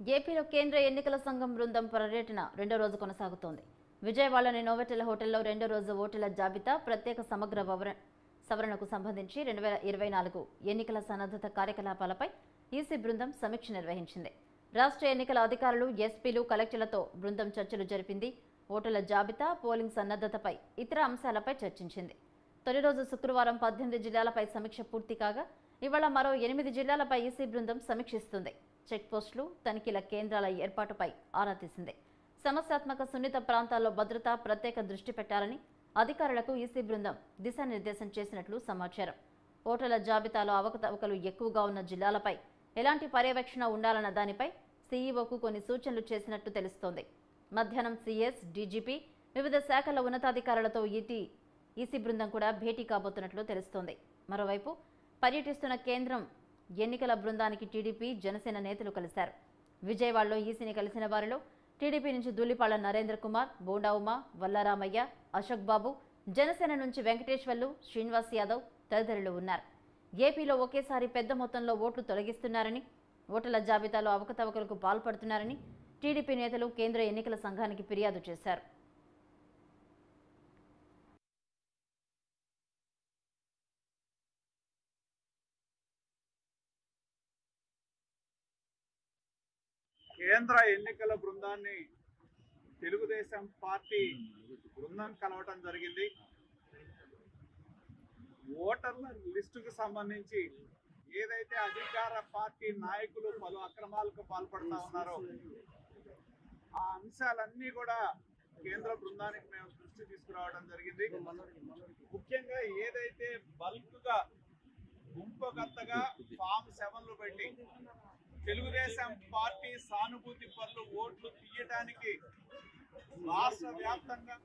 ఏపీలో కేంద్ర ఎన్నికల సంఘం బృందం పర్యటన రెండో రోజు కొనసాగుతోంది. విజయవాడలోని నోవెటెల్ హోటల్లో రెండో రోజు ఓటర్ల జాబితా ప్రత్యేక సమగ్ర సవరణకు సంబంధించి 2024 ఎన్నికల సన్నద్ధత కార్యకలాపాలపై ఈసీ బృందం సమీక్ష నిర్వహించింది. రాష్ట్ర ఎన్నికల అధికారులు, ఎస్పీలు, కలెక్టర్లతో బృందం చర్చలు జరిపింది. ఓటర్ల జాబితా, పోలింగ్ సన్నద్ధతపై ఇతర అంశాలపై చర్చించింది. తొలి రోజు శుక్రవారం 18 జిల్లాలపై సమీక్ష పూర్తి కాగా ఇవాళ మరో 8 జిల్లాలపై ఈసీ బృందం సమీక్షిస్తుంది. చెక్పోస్టులు, తనిఖీల కేంద్రాల ఏర్పాటుపై ఆరా తీసింది. సమస్యాత్మక సున్నిత ప్రాంతాల్లో భద్రత ప్రత్యేక దృష్టి పెట్టాలని అధికారులకు ఈసీ బృందం దిశానిర్దేశం చేసినట్లు సమాచారం. ఓటర్ల జాబితాలో అవకతవకలు ఎక్కువగా ఉన్న జిల్లాలపై ఎలాంటి పర్యవేక్షణ ఉండాలన్న దానిపై సీఈఓకు కొన్ని సూచనలు చేసినట్టు తెలుస్తోంది. మధ్యాహ్నం సీఎస్, డీజీపీ, వివిధ శాఖల ఉన్నతాధికారులతో ఈసీ బృందం కూడా భేటీ కాబోతున్నట్లు తెలుస్తోంది. మరోవైపు పర్యటిస్తున్న కేంద్రం ఎన్నికల బృందానికి టీడీపీ, జనసేన నేతలు కలిశారు. విజయవాడలో ఈసీని కలిసిన వారిలో టీడీపీ నుంచి ధూళిపాళ్ల నరేంద్ర కుమార్, బోండా ఉమ, వల్లారామయ్య, అశోక్ బాబు, జనసేన నుంచి వెంకటేశ్వర్లు, శ్రీనివాస్ యాదవ్ తదితరులు ఉన్నారు. ఏపీలో ఒకేసారి పెద్ద మొత్తంలో ఓట్లు తొలగిస్తున్నారని, ఓటర్ల జాబితాలో అవకతవకలకు పాల్పడుతున్నారని టీడీపీ నేతలు కేంద్ర ఎన్నికల సంఘానికి ఫిర్యాదు చేశారు. కేంద్ర ఎన్నికల బృందాన్ని తెలుగుదేశం పార్టీ బృందం కలవటం జరిగింది. ఓటర్ల లిస్టుకు సంబంధించి ఏదైతే అధికార పార్టీ నాయకులు పలు అక్రమాలకు పాల్పడుతూ ఉన్నారో ఆ అంశాలన్నీ కూడా కేంద్ర బృందానికి మేము దృష్టి తీసుకురావడం జరిగింది. ముఖ్యంగా ఏదైతే బల్క్గా గుంపుగత్తగా ఫామ్ 7లు పెట్టి తెలుగుదేశం పార్టీ సానుభూతి పరులు ఓట్లు తీయటానికి రాష్ట్ర వ్యాప్తంగా